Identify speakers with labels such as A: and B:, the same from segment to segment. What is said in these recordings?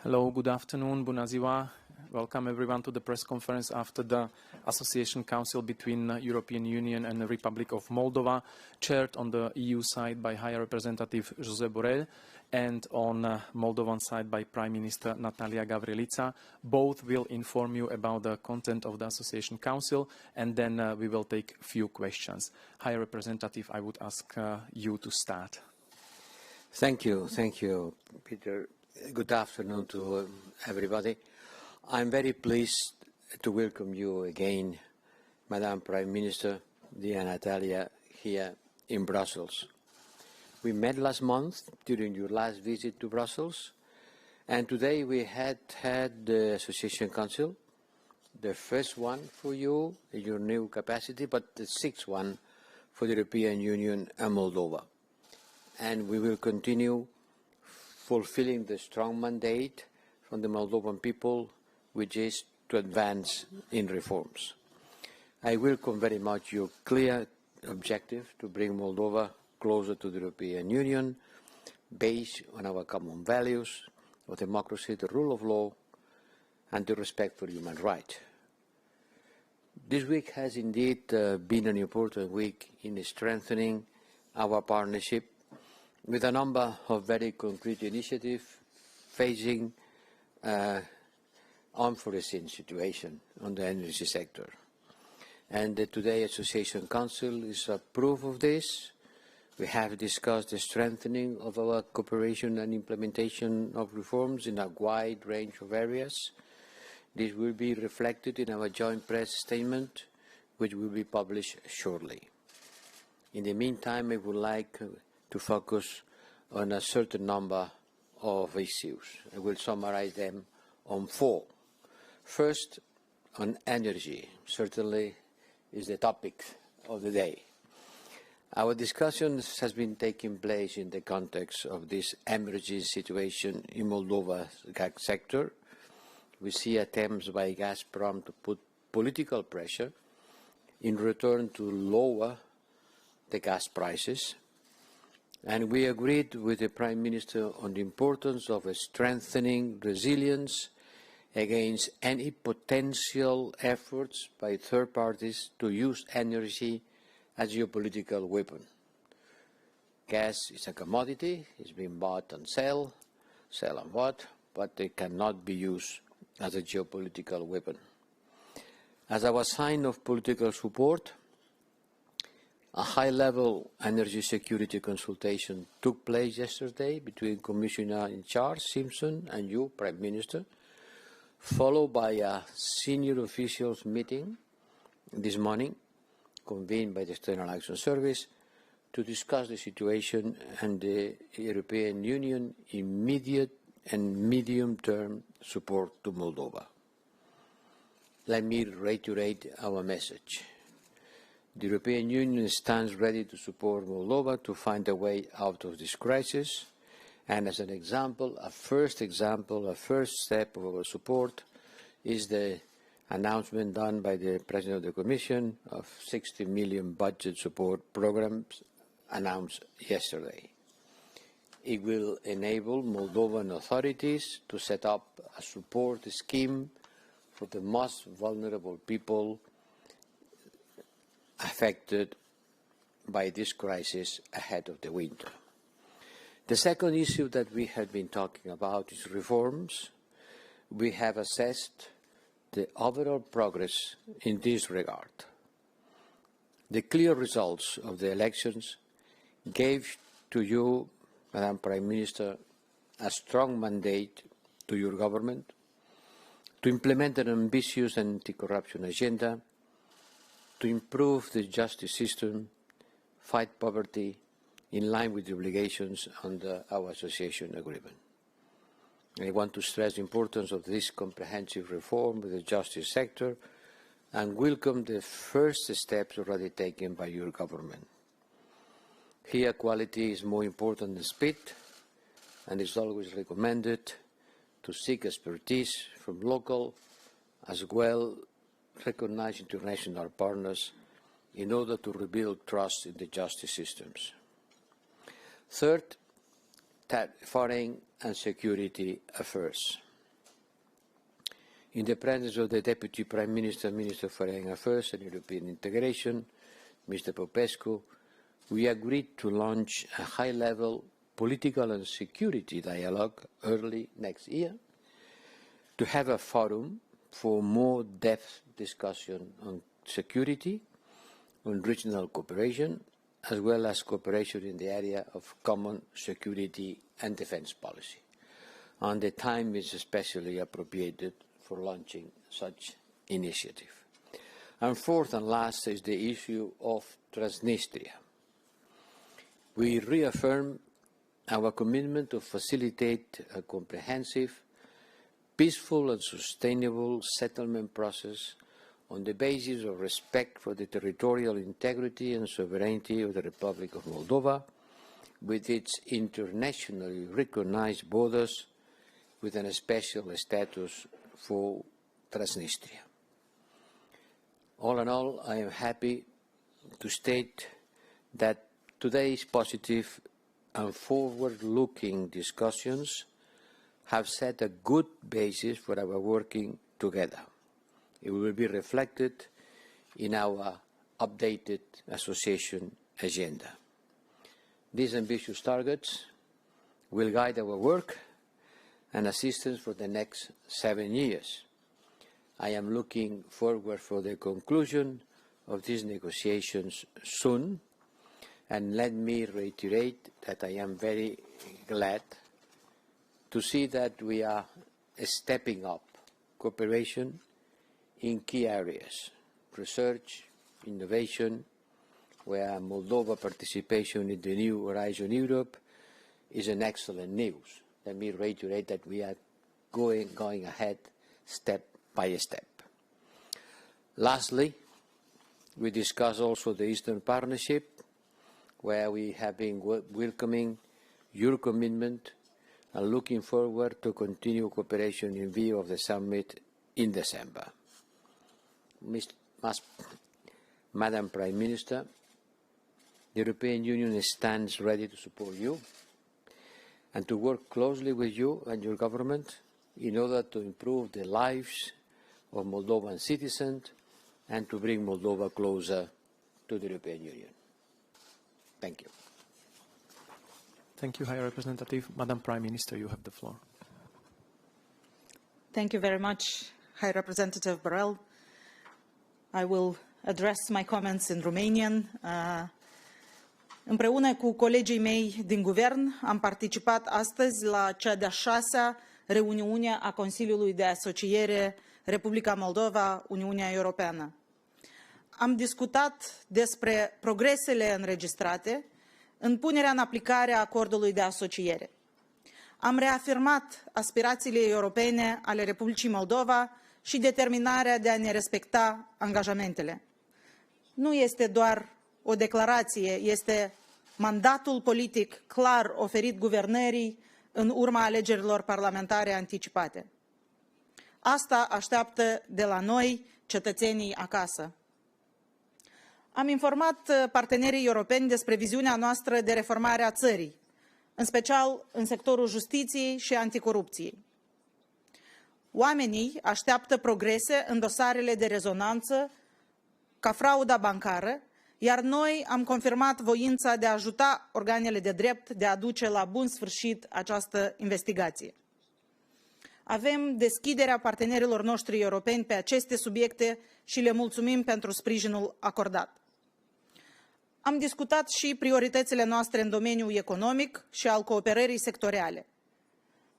A: Hello, good afternoon, bună ziua. Welcome everyone to the press conference after the Association Council between the European Union and the Republic of Moldova, chaired on the EU side by High Representative Josep Borrell and on Moldovan side by Prime Minister Natalia Gavrilița. Both will inform you about the content of the Association Council, and then we will take a few questions. High Representative, I would ask you to start.
B: Thank you, Peter. Good afternoon to everybody. I'm very pleased to welcome you again, Madam Prime Minister, dear Natalia, here in Brussels. We met last month during your last visit to Brussels, and today we had the Association Council, the first one for you in your new capacity, but the sixth one for the European Union and Moldova. And we will continue fulfilling the strong mandate from the Moldovan people, which is to advance in reforms. I welcome very much your clear objective to bring Moldova closer to the European Union, based on our common values of democracy, the rule of law, and the respect for human rights. This week has indeed been an important week in strengthening our partnership with a number of very concrete initiatives facing unforeseen situation on the energy sector. And today Association Council is a proof of this. We have discussed the strengthening of our cooperation and implementation of reforms in a wide range of areas. This will be reflected in our joint press statement, which will be published shortly. In the meantime, I would like to focus on a certain number of issues. I will summarize them on four. First, on energy, certainly is the topic of the day. Our discussions has been taking place in the context of this emergency situation in Moldova's gas sector. We see attempts by Gazprom to put political pressure in return to lower the gas prices. And we agreed with the Prime Minister on the importance of strengthening resilience against any potential efforts by third parties to use energy as a geopolitical weapon. Gas is a commodity, it's being bought and sell and bought, but it cannot be used as a geopolitical weapon. As our sign of political support, a high-level energy security consultation took place yesterday between Commissioner in charge, Simpson, and you, Prime Minister, followed by a senior officials meeting this morning, convened by the External Action Service, to discuss the situation and the European Union immediate and medium-term support to Moldova. Let me reiterate our message. The European Union stands ready to support Moldova to find a way out of this crisis, and as an example, a first step of our support is the announcement done by the President of the Commission of 60 million budget support programs announced yesterday. It will enable Moldovan authorities to set up a support scheme for the most vulnerable people affected by this crisis ahead of the winter. The second issue that we have been talking about is reforms. We have assessed the overall progress in this regard. The clear results of the elections gave to you, Madam Prime Minister, a strong mandate to your government to implement an ambitious anti-corruption agenda, to improve the justice system, fight poverty, in line with the obligations under our association agreement. I want to stress the importance of this comprehensive reform with the justice sector and welcome the first steps already taken by your government. Here, quality is more important than speed, and is always recommended to seek expertise from local as well recognize international partners in order to rebuild trust in the justice systems. Third, foreign and security affairs. In the presence of the Deputy Prime Minister, Minister for Foreign Affairs and European Integration, Mr. Popescu, we agreed to launch a high-level political and security dialogue early next year to have a forum for more depth discussion on security, on regional cooperation, as well as cooperation in the area of common security and defense policy. And the time is especially appropriated for launching such initiative. And fourth and last is the issue of Transnistria. We reaffirm our commitment to facilitate a comprehensive, peaceful and sustainable settlement process on the basis of respect for the territorial integrity and sovereignty of the Republic of Moldova, with its internationally recognized borders, with a special status for Transnistria. All in all, I am happy to state that today's positive and forward-looking discussions have set a good basis for our working together. It will be reflected in our updated association agenda. These ambitious targets will guide our work and assistance for the next 7 years. I am looking forward for the conclusion of these negotiations soon, and let me reiterate that I am very glad to see that we are stepping up cooperation in key areas, research, innovation, where Moldova participation in the new Horizon Europe is an excellent news. Let me reiterate that we are going ahead step by step. Lastly, we discuss also the Eastern Partnership, where we have been welcoming your commitment and looking forward to continue cooperation in view of the summit in December. Madam Prime Minister, the European Union stands ready to support you and to work closely with you and your government in order to improve the lives of Moldovan citizens and to bring Moldova closer to the European Union. Thank you.
A: Thank you, High Representative. Madam Prime Minister, you have the floor.
C: Thank you very much, High Representative Borrell. I will address my comments in Romanian. Împreună cu colegii mei din guvern am participat astăzi la cea de-a 6-a reuniune a Consiliului de Asociere Republica Moldova, Uniunea Europeană. Am discutat despre progresele înregistrate în punerea în aplicare a acordului de asociere. Am reafirmat aspirațiile europene ale Republicii Moldova și determinarea de a ne respecta angajamentele. Nu este doar o declarație, este mandatul politic clar oferit guvernării în urma alegerilor parlamentare anticipate. Asta așteaptă de la noi cetățenii acasă. Am informat partenerii europeni despre viziunea noastră de reformare a țării, în special în sectorul justiției și anticorupției. Oamenii așteaptă progrese în dosarele de rezonanță ca frauda bancară, iar noi am confirmat voința de a ajuta organele de drept de a duce la bun sfârșit această investigație. Avem deschiderea partenerilor noștri europeni pe aceste subiecte și le mulțumim pentru sprijinul acordat. Am discutat și prioritățile noastre în domeniul economic și al cooperării sectoriale.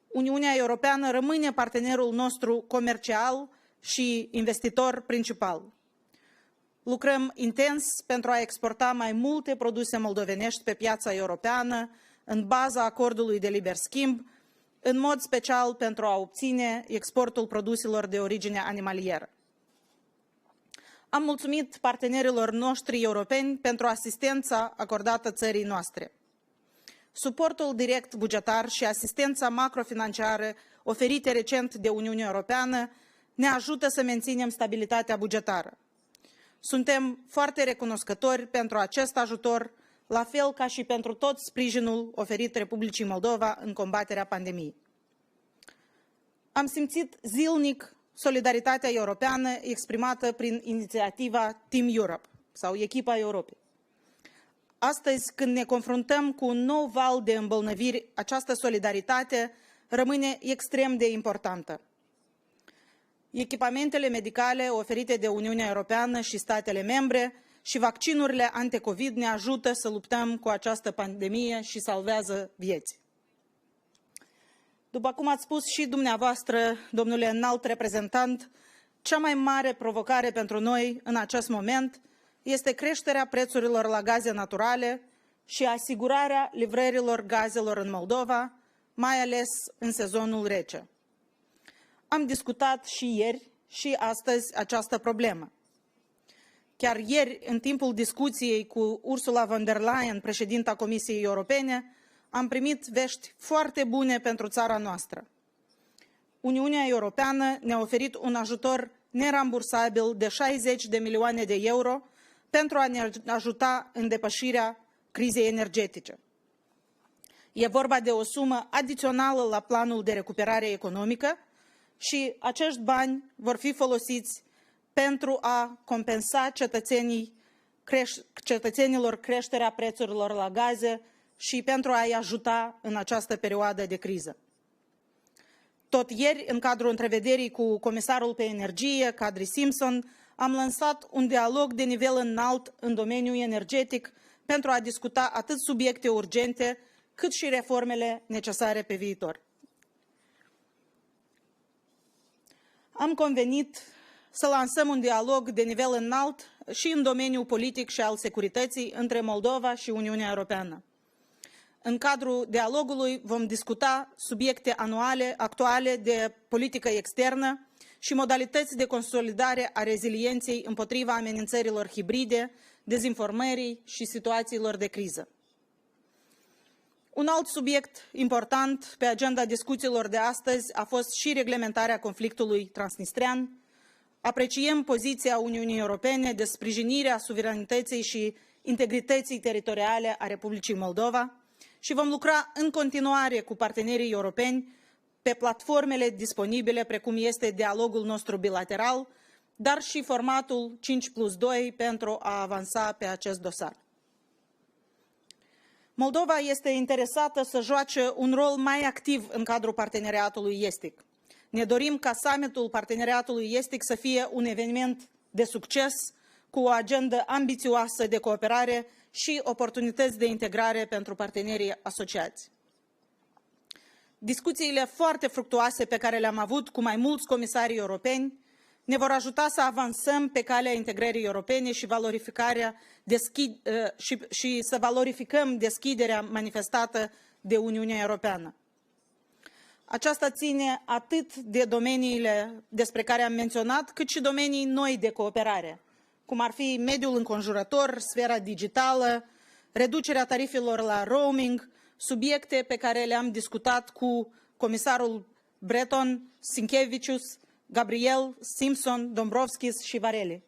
C: Uniunea Europeană rămâne partenerul nostru comercial și investitor principal. Lucrăm intens pentru a exporta mai multe produse moldovenești pe piața europeană în baza acordului de liber schimb, în mod special pentru a obține exportul produselor de origine animalieră. Am mulțumit partenerilor noștri europeni pentru asistența acordată țării noastre. Suportul direct bugetar și asistența macrofinanciară oferite recent de Uniunea Europeană ne ajută să menținem stabilitatea bugetară. Suntem foarte recunoscători pentru acest ajutor, la fel ca și pentru tot sprijinul oferit Republicii Moldova în combaterea pandemiei. Am simțit zilnic solidaritatea europeană exprimată prin inițiativa Team Europe sau Echipa Europei. Astăzi, când ne confruntăm cu un nou val de îmbolnăviri, această solidaritate rămâne extrem de importantă. Echipamentele medicale oferite de Uniunea Europeană și statele membre și vaccinurile anti-Covid ne ajută să luptăm cu această pandemie și salvează vieți. După cum ați spus și dumneavoastră, domnule înalt reprezentant, cea mai mare provocare pentru noi în acest moment este creșterea prețurilor la gaze naturale și asigurarea livrărilor gazelor în Moldova, mai ales în sezonul rece. Am discutat și ieri și astăzi această problemă. Chiar ieri, în timpul discuției cu Ursula von der Leyen, președinta Comisiei Europene, am primit vești foarte bune pentru țara noastră. Uniunea Europeană ne-a oferit un ajutor nerambursabil de 60 de milioane de euro pentru a ne ajuta în depășirea crizei energetice. E vorba de o sumă adițională la planul de recuperare economică și acești bani vor fi folosiți pentru a compensa cetățenilor creșterea prețurilor la gaze și pentru a-i ajuta în această perioadă de criză. Tot ieri, în cadrul întrevederii cu comisarul pe energie, Kadri Simpson, am lansat un dialog de nivel înalt în domeniul energetic pentru a discuta atât subiecte urgente, cât și reformele necesare pe viitor. Am convenit să lansăm un dialog de nivel înalt și în domeniul politic și al securității între Moldova și Uniunea Europeană. În cadrul dialogului vom discuta subiecte actuale de politică externă și modalități de consolidare a rezilienței împotriva amenințărilor hibride, dezinformării și situațiilor de criză. Un alt subiect important pe agenda discuțiilor de astăzi a fost și reglementarea conflictului transnistrean. Apreciem poziția Uniunii Europene de sprijinirea suveranității și integrității teritoriale a Republicii Moldova și vom lucra în continuare cu partenerii europeni pe platformele disponibile, precum este dialogul nostru bilateral, dar și formatul 5+2 pentru a avansa pe acest dosar. Moldova este interesată să joace un rol mai activ în cadrul parteneriatului estic. Ne dorim ca summitul parteneriatului estic să fie un eveniment de succes, cu o agendă ambițioasă de cooperare și oportunități de integrare pentru partenerii asociați. Discuțiile foarte fructuoase pe care le-am avut cu mai mulți comisari europeni ne vor ajuta să avansăm pe calea integrării europene și să valorificăm deschiderea manifestată de Uniunea Europeană. Aceasta ține atât de domeniile despre care am menționat, cât și domenii noi de cooperare, cum ar fi mediul înconjurător, sfera digitală, reducerea tarifelor la roaming, subiecte pe care le-am discutat cu comisarul Breton, Sinkevicius, Gabriel, Simpson, Dombrovskis și Vareli.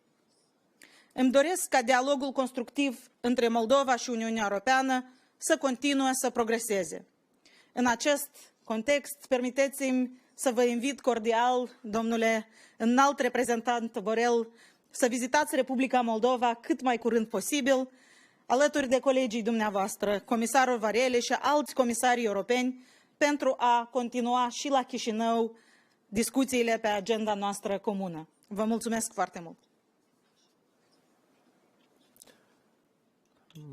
C: Îmi doresc ca dialogul constructiv între Moldova și Uniunea Europeană să continue să progreseze. În acest context, permiteți-mi să vă invit cordial, domnule înalt reprezentant Borel, să vizitați Republica Moldova cât mai curând posibil, alături de colegii dumneavoastră, comisarul Vareli și alți comisari europeni, pentru a continua și la Chișinău discuțiile pe agenda noastră comună. Vă mulțumesc foarte mult!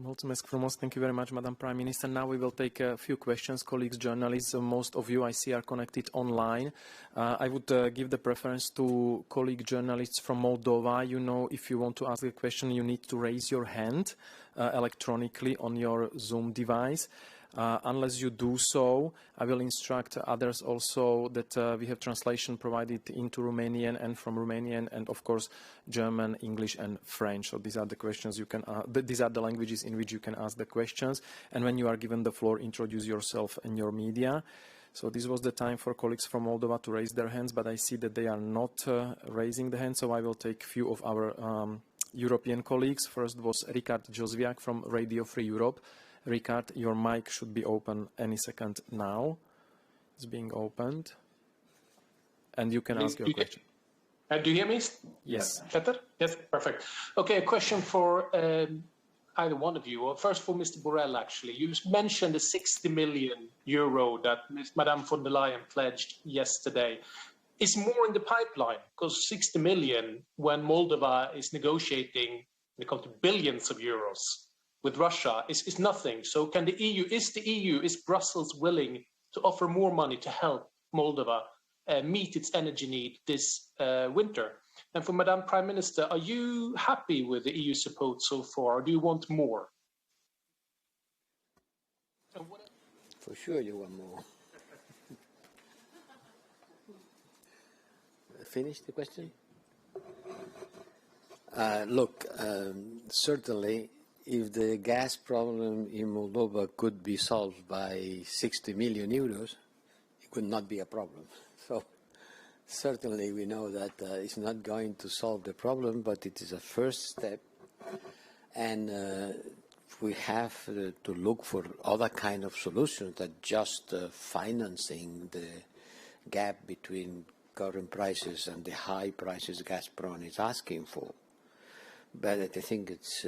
A: Mulțumesc frumos. Thank you very much, Madam Prime Minister. Now we will take a few questions. Colleagues, journalists, most of you I see are connected online. I would give the preference to colleague journalists from Moldova. You know, if you want to ask a question, you need to raise your hand electronically on your Zoom device. Unless you do so, I will instruct others also that we have translation provided into Romanian and from Romanian, and of course German, English, and French. So these are the questions you can. These are the languages in which you can ask the questions. And when you are given the floor, introduce yourself and your media. So this was the time for colleagues from Moldova to raise their hands, but I see that they are not raising the hand. So I will take few of our European colleagues. First was Richard Jozwiak from Radio Free Europe. Richard, your mic should be open any second now. It's being opened. And you can ask your question.
D: Do you hear me?
A: Yes.
D: Peter? Yes, perfect. Okay, a question for either one of you. Or first for Mr. Borrell, actually. You mentioned the 60 million euro that Madame von der Leyen pledged yesterday. Is more in the pipeline? Because 60 million, when Moldova is negotiating, when it comes to billions of euros with Russia, is nothing. So can the EU, is Brussels willing to offer more money to help Moldova meet its energy need this winter? And for Madam Prime Minister, are you happy with the EU support so far, or do you want more?
B: For sure you want more. Finish the question? Look, certainly if the gas problem in Moldova could be solved by 60 million euros, it would not be a problem. So certainly we know that it's not going to solve the problem, but it is a first step. And we have to look for other kind of solutions than just financing the gap between current prices and the high prices Gazprom is asking for. But I think it's,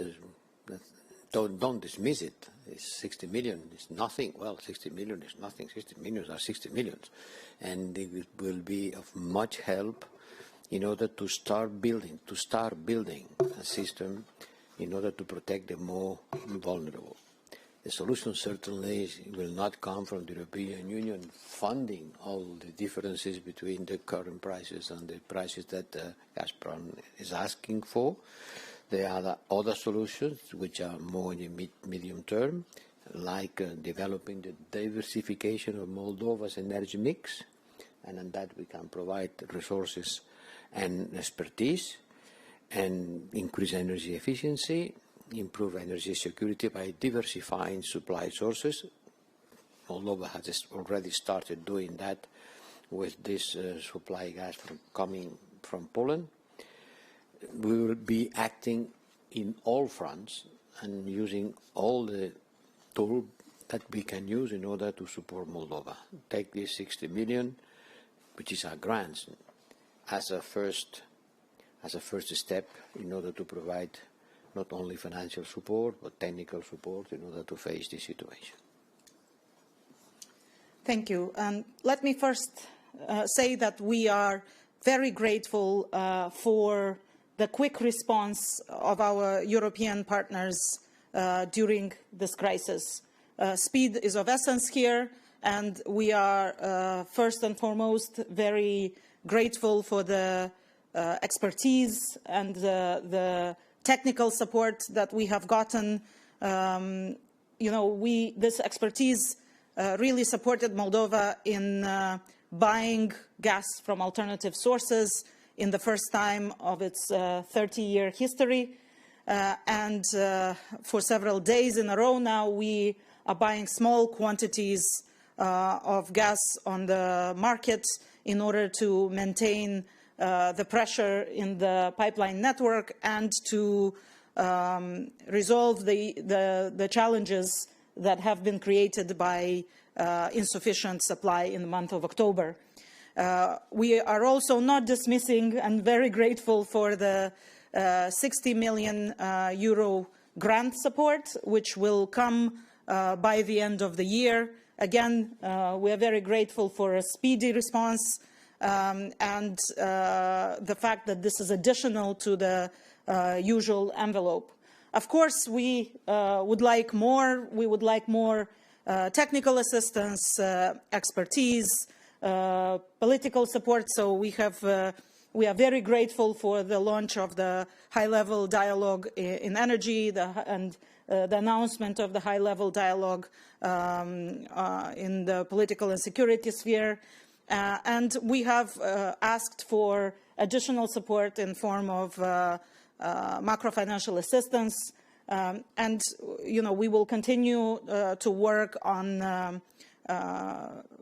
B: don't dismiss it. It's 60 million, it's nothing. Well, 60 million is nothing. 60 millions are 60 millions. And it will be of much help in order to start building a system in order to protect the more vulnerable. The solution certainly will not come from the European Union funding all the differences between the current prices and the prices that Gazprom is asking for. There are other solutions which are more in the medium term, like developing the diversification of Moldova's energy mix, and on that we can provide resources and expertise, and increase energy efficiency, improve energy security by diversifying supply sources. Moldova has already started doing that with this supply gas coming from Poland. We will be acting in all fronts and using all the tools that we can use in order to support Moldova. Take this 60 million, which is our grants, as a first step in order to provide not only financial support, but technical support in order to face this situation.
C: Thank you. And let me first say that we are very grateful for the quick response of our European partners during this crisis. Speed is of essence here, and we are first and foremost very grateful for the expertise and the technical support that we have gotten. This expertise really supported Moldova in buying gas from alternative sources in the first time of its 30-year history. And for several days in a row now, we are buying small quantities of gas on the market in order to maintain the pressure in the pipeline network and to resolve the challenges that have been created by insufficient supply in the month of October. We are also not dismissing and very grateful for the 60 million euro grant support, which will come by the end of the year. Again, we are very grateful for a speedy response and the fact that this is additional to the usual envelope. Of course, we would like more. We would like more technical assistance, expertise, political support. So we are very grateful for the launch of the high-level dialogue in energy and the announcement of the high-level dialogue in the political and security sphere. And we have asked for additional support in form of macro-financial assistance. And, we will continue to work on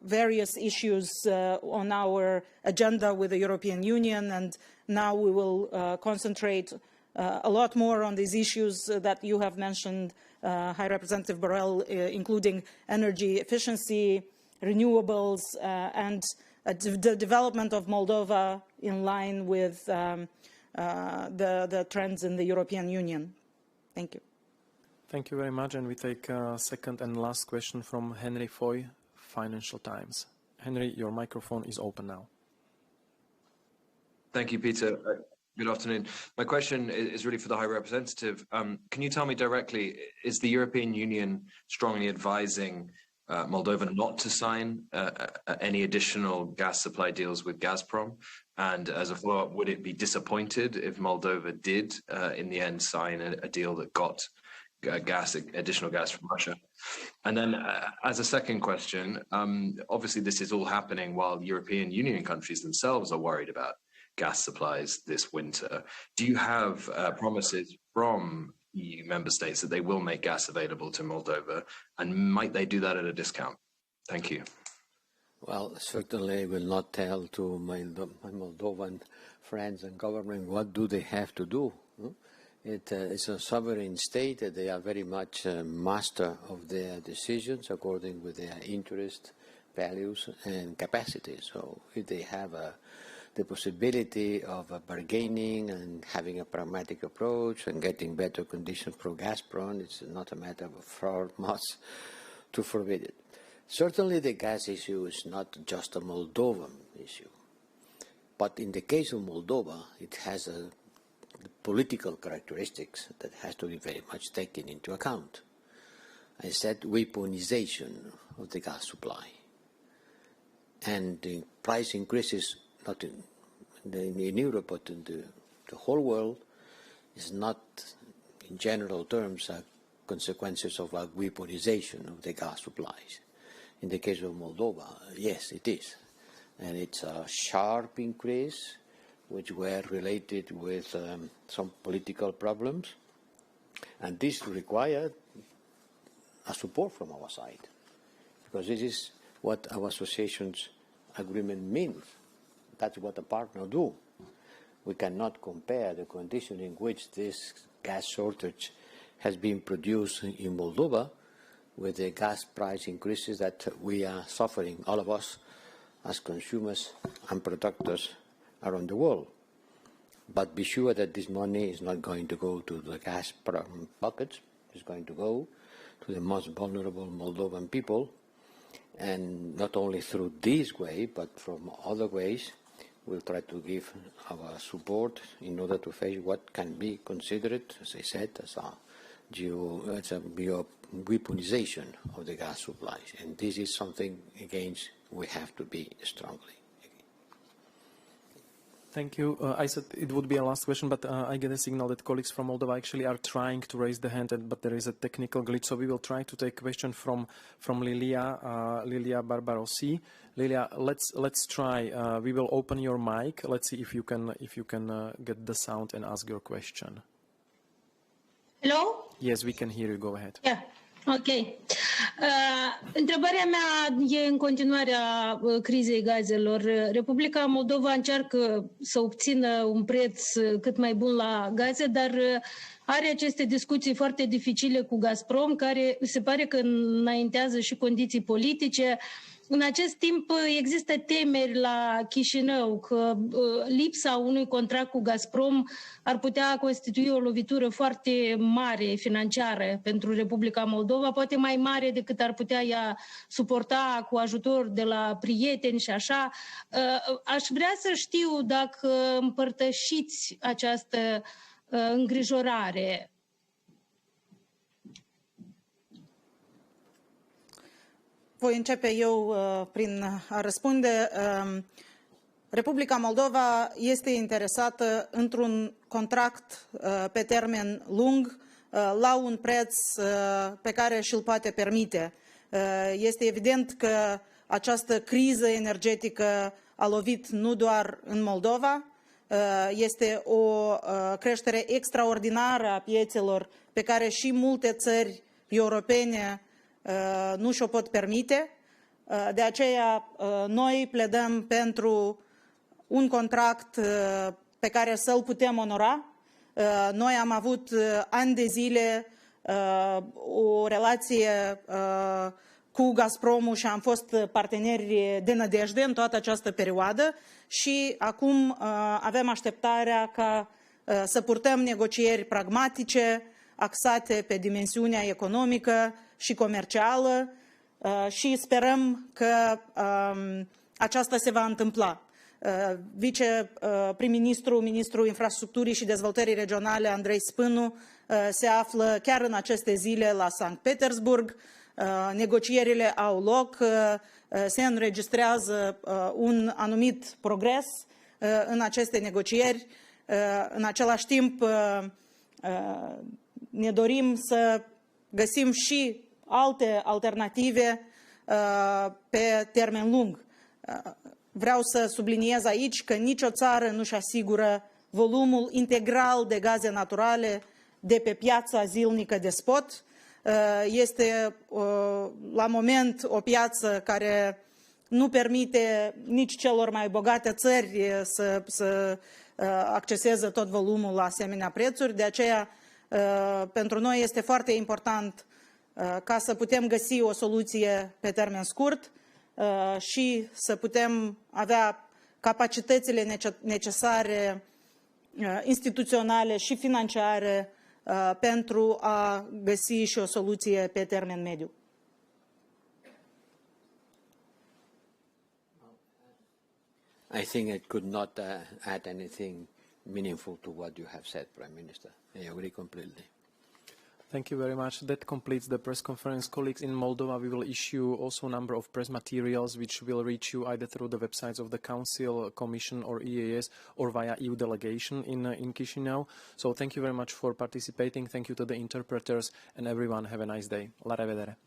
C: various issues on our agenda with the European Union. And now we will concentrate a lot more on these issues that you have mentioned, High Representative Borrell, including energy efficiency, renewables and the development of Moldova in line with the trends in the European Union. Thank you.
A: Thank you very much. And we take a second and last question from Henry Foy, Financial Times. Henry, your microphone is open now.
E: Thank you, Peter. Good afternoon. My question is really for the High Representative. Can you tell me directly, is the European Union strongly advising Moldova not to sign any additional gas supply deals with Gazprom? And as a follow-up, would it be disappointed if Moldova did, in the end, sign a deal that got additional gas from Russia? And then as a second question, obviously this is all happening while European Union countries themselves are worried about gas supplies this winter. Do you have promises from EU member states that they will make gas available to Moldova, and might they do that at a discount? Thank you.
B: Well, certainly I will not tell to my Moldovan friends and government what do they have to do. It's a sovereign state. They are very much master of their decisions according with their interest, values, and capacity. So if they have the possibility of bargaining and having a pragmatic approach and getting better conditions for Gazprom, it's not a matter for us to forbid it. Certainly the gas issue is not just a Moldovan issue, but in the case of Moldova, it has political characteristics that has to be very much taken into account. I said weaponization of the gas supply, and the price increases not in Europe, but in the whole world, is not, in general terms, consequences of a weaponization of the gas supplies. In the case of Moldova, yes, it is. And it's a sharp increase, which were related with some political problems. And this required a support from our side, because this is what our association's agreement means. That's what a partner do. We cannot compare the condition in which this gas shortage has been produced in Moldova with the gas price increases that we are suffering, all of us, as consumers and producers around the world. But be sure that this money is not going to go to the gas pockets. It's going to go to the most vulnerable Moldovan people. And not only through this way, but from other ways, we'll try to give our support in order to face what can be considered, as I said, as a weaponization of the gas supplies. And this is something against we have to be strongly.
A: Thank you. I said it would be a last question, but I get a signal that colleagues from Moldova actually are trying to raise the hand, but there is a technical glitch. So we will try to take a question from Lilia Barbarossi. Lilia, let's try. We will open your mic. Let's see if you can get the sound and ask your question.
F: Hello?
A: Yes, we can hear you. Go ahead.
F: Yeah. Ok. Întrebarea mea e în continuarea crizei gazelor. Republica Moldova încearcă să obțină un preț cât mai bun la gaze, dar are aceste discuții foarte dificile cu Gazprom, care se pare că înaintează și condiții politice. În acest timp există temeri la Chișinău că lipsa unui contract cu Gazprom ar putea constitui o lovitură foarte mare financiară pentru Republica Moldova, poate mai mare decât ar putea ea suporta cu ajutor de la prieteni și așa. Aș vrea să știu dacă împărtășiți această îngrijorare.
C: Voi începe eu prin a răspunde. Republica Moldova este interesată într-un contract pe termen lung la un preț pe care și-l poate permite. Este evident că această criză energetică a lovit nu doar în Moldova, este o creștere extraordinară a piețelor pe care și multe țări europene nu și-o pot permite. De aceea noi pledăm pentru un contract pe care să-l putem onora. Noi am avut ani de zile o relație cu Gazpromul și am fost parteneri de nădejde în toată această perioadă și acum avem așteptarea ca să purtăm negocieri pragmatice, axate pe dimensiunea economică și comercială și sperăm că aceasta se va întâmpla. Viceprim-ministru, ministrul infrastructurii și dezvoltării regionale, Andrei Spânu, se află chiar în aceste zile la Sankt Petersburg. Negocierile au loc, se înregistrează un anumit progres în aceste negocieri. În același timp, ne dorim să găsim și alte alternative pe termen lung. Vreau să subliniez aici că nicio țară nu-și asigură volumul integral de gaze naturale de pe piața zilnică de spot. Este la moment o piață care nu permite nici celor mai bogate țări să acceseze tot volumul la asemenea prețuri. De aceea, pentru noi este foarte important ca să putem găsi o soluție pe termen scurt și să putem avea capacitățile necesare instituționale și financiare pentru a găsi și o soluție pe termen mediu.
B: I think I could not add anything meaningful to what you have said, Prime Minister. I agree completely.
A: Thank you very much. That completes the press conference. Colleagues, in Moldova, we will issue also a number of press materials which will reach you either through the websites of the Council, Commission or EAS or via EU delegation in Chișinău. So thank you very much for participating. Thank you to the interpreters and everyone. Have a nice day. La revedere.